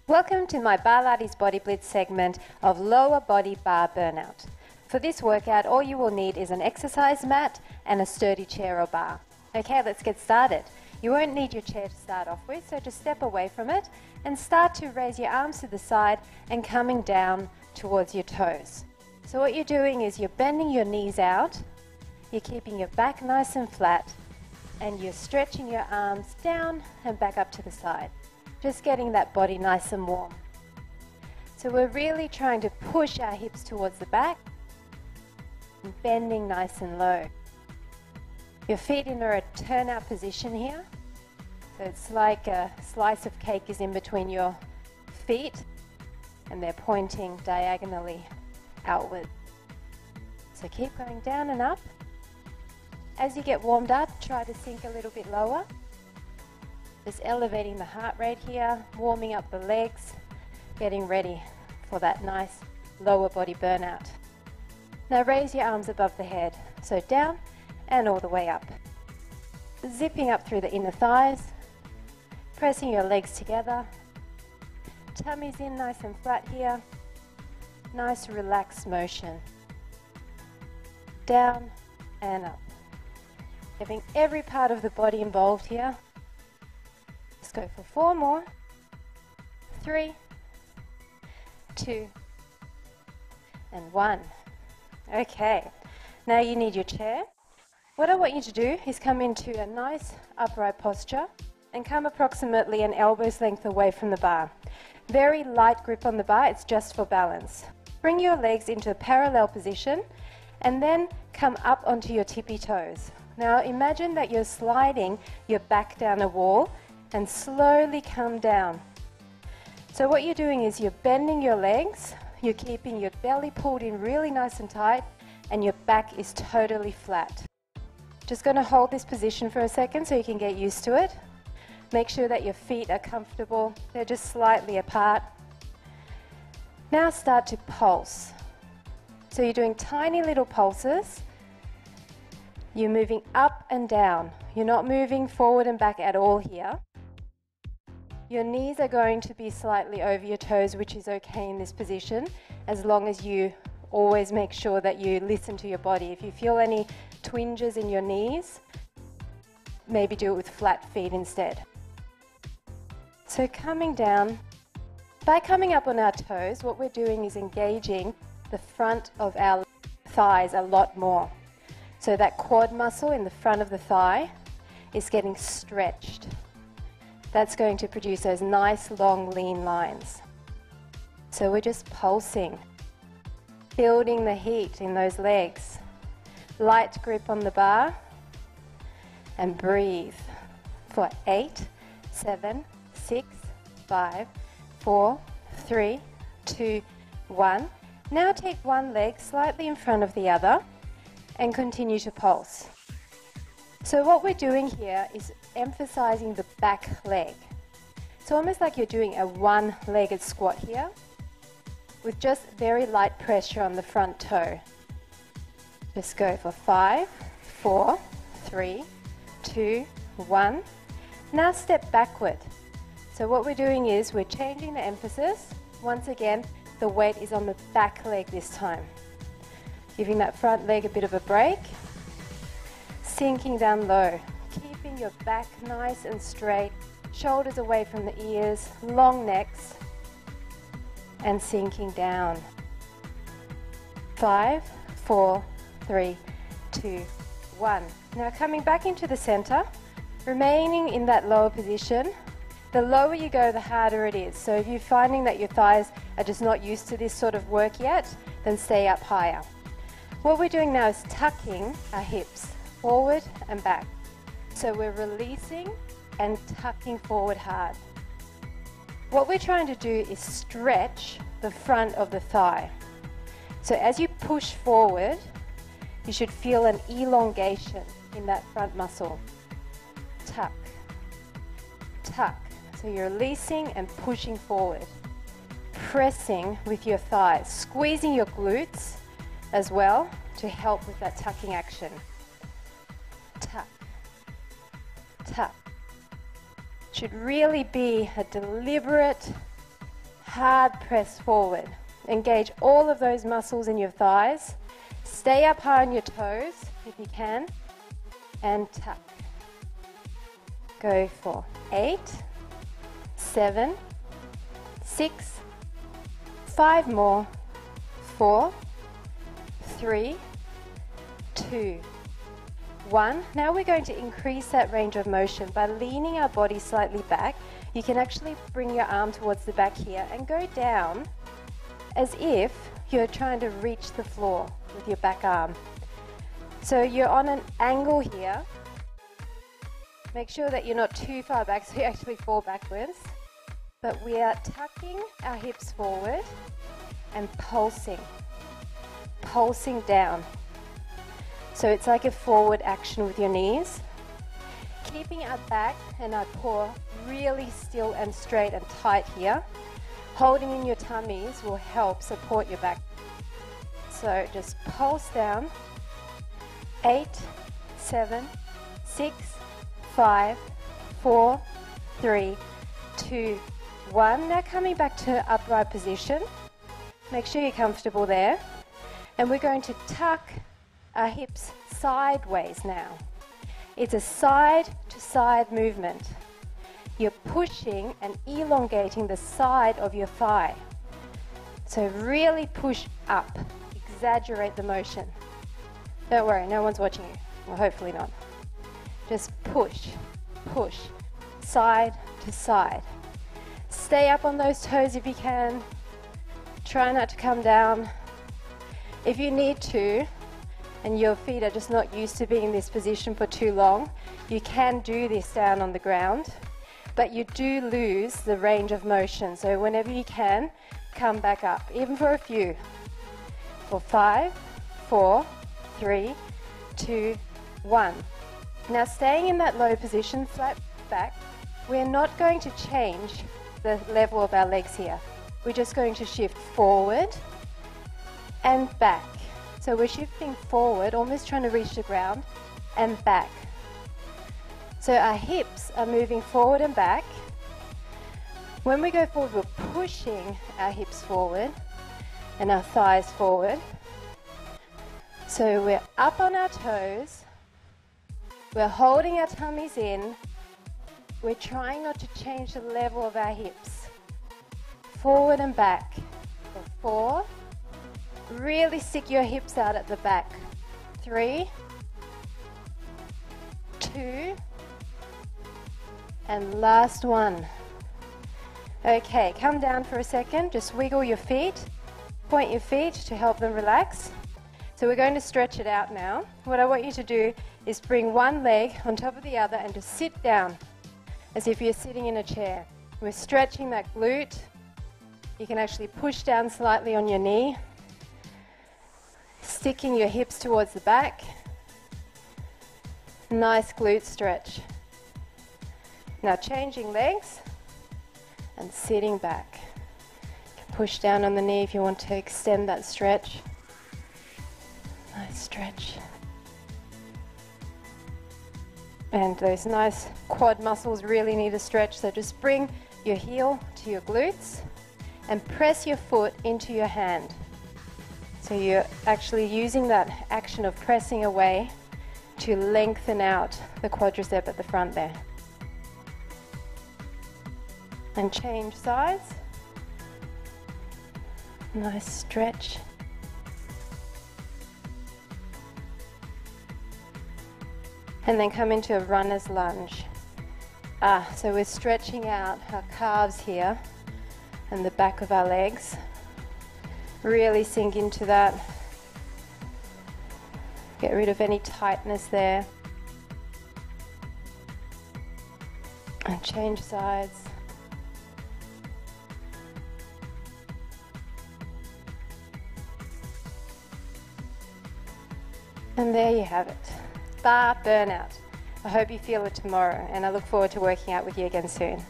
Welcome to my Barlates Body Blitz segment of lower body bar burnout. For this workout, all you will need is an exercise mat and a sturdy chair or bar. Okay, let's get started. You won't need your chair to start off with, so just step away from it and start to raise your arms to the side and coming down towards your toes. So what you're doing is you're bending your knees out, you're keeping your back nice and flat, and you're stretching your arms down and back up to the side. Just getting that body nice and warm. So we're really trying to push our hips towards the back and bending nice and low. Your feet in a turnout position here. So it's like a slice of cake is in between your feet and they're pointing diagonally outward. So keep going down and up. As you get warmed up, try to sink a little bit lower. Just elevating the heart rate here, warming up the legs, getting ready for that nice lower body burnout. Now raise your arms above the head, so down and all the way up. Zipping up through the inner thighs, pressing your legs together. Tummy's in nice and flat here. Nice relaxed motion. Down and up. Having every part of the body involved here. Let's go for 4 more. 3, 2, and 1. Okay, now you need your chair. What I want you to do is come into a nice upright posture and come approximately an elbow's length away from the bar. Very light grip on the bar, it's just for balance. Bring your legs into a parallel position and then come up onto your tippy toes. Now imagine that you're sliding your back down a wall and slowly come down. So what you're doing is you're bending your legs, you're keeping your belly pulled in really nice and tight, and your back is totally flat. Just going to hold this position for a second so you can get used to it. Make sure that your feet are comfortable, they're just slightly apart. Now start to pulse. So you're doing tiny little pulses. You're moving up and down. You're not moving forward and back at all here. Your knees are going to be slightly over your toes, which is okay in this position, as long as you always make sure that you listen to your body. If you feel any twinges in your knees, maybe do it with flat feet instead. So coming down, by coming up on our toes, what we're doing is engaging the front of our thighs a lot more. So that quad muscle in the front of the thigh is getting stretched. That's going to produce those nice long lean lines. So we're just pulsing, building the heat in those legs. Light grip on the bar and breathe for 8, 7, 6, 5, 4, 3, 2, 1. Now take one leg slightly in front of the other and continue to pulse. So what we're doing here is emphasizing the back leg. It's almost like you're doing a one-legged squat here with just very light pressure on the front toe. Just go for 5, 4, 3, 2, 1. Now step backward. So what we're doing is we're changing the emphasis. Once again, the weight is on the back leg this time. Giving that front leg a bit of a break. Sinking down low. Keeping your back nice and straight. Shoulders away from the ears. Long necks. And sinking down. 5, 4, 3, 2, 1. Now coming back into the center. Remaining in that lower position. The lower you go, the harder it is. So if you're finding that your thighs are just not used to this sort of work yet, then stay up higher. What we're doing now is tucking our hips forward and back. So we're releasing and tucking forward hard. What we're trying to do is stretch the front of the thigh. So as you push forward, you should feel an elongation in that front muscle. Tuck, tuck. So you're releasing and pushing forward. Pressing with your thighs, squeezing your glutes as well to help with that tucking action. Tuck, tuck. Should really be a deliberate hard press forward. Engage all of those muscles in your thighs. Stay up high on your toes if you can, and tuck. Go for 8, 7, 6, 5 more, 4, 3, 2, 1. Now we're going to increase that range of motion by leaning our body slightly back. You can actually bring your arm towards the back here and go down as if you're trying to reach the floor with your back arm. So you're on an angle here. Make sure that you're not too far back so you actually fall backwards. But we are tucking our hips forward and pulsing down. So it's like a forward action with your knees. Keeping our back and our core really still and straight and tight here. Holding in your tummies will help support your back. So just pulse down. 8, 7, 6, 5, 4, 3, 2, 1. Now coming back to upright position. Make sure you're comfortable there. And we're going to tuck our hips sideways now. It's a side to side movement. You're pushing and elongating the side of your thigh. So really push up, exaggerate the motion. Don't worry, no one's watching you. Well, hopefully not. Just push, push, side to side. Stay up on those toes if you can. Try not to come down. If you need to, and your feet are just not used to being in this position for too long, you can do this down on the ground, but you do lose the range of motion. So whenever you can, come back up, even for a few. For 5, 4, 3, 2, 1. Now staying in that low position, flat back, we're not going to change the level of our legs here. We're just going to shift forward and back. So we're shifting forward, almost trying to reach the ground, and back. So our hips are moving forward and back. When we go forward, we're pushing our hips forward and our thighs forward. So we're up on our toes. We're holding our tummies in. We're trying not to change the level of our hips. Forward and back. For 4. Really stick your hips out at the back. 3, 2, and last one. Okay, come down for a second. Just wiggle your feet. Point your feet to help them relax. So we're going to stretch it out now. What I want you to do is bring one leg on top of the other and just sit down as if you're sitting in a chair. We're stretching that glute. You can actually push down slightly on your knee. Sticking your hips towards the back. Nice glute stretch. Now changing legs and sitting back. You can push down on the knee if you want to extend that stretch. Nice stretch. And those nice quad muscles really need a stretch, so just bring your heel to your glutes and press your foot into your hand. So you're actually using that action of pressing away to lengthen out the quadricep at the front there. And change sides. Nice stretch. And then come into a runner's lunge. So we're stretching out our calves here and the back of our legs. Really sink into that. Get rid of any tightness there. And change sides. And there you have it. Bar burnout. I hope you feel it tomorrow, and I look forward to working out with you again soon.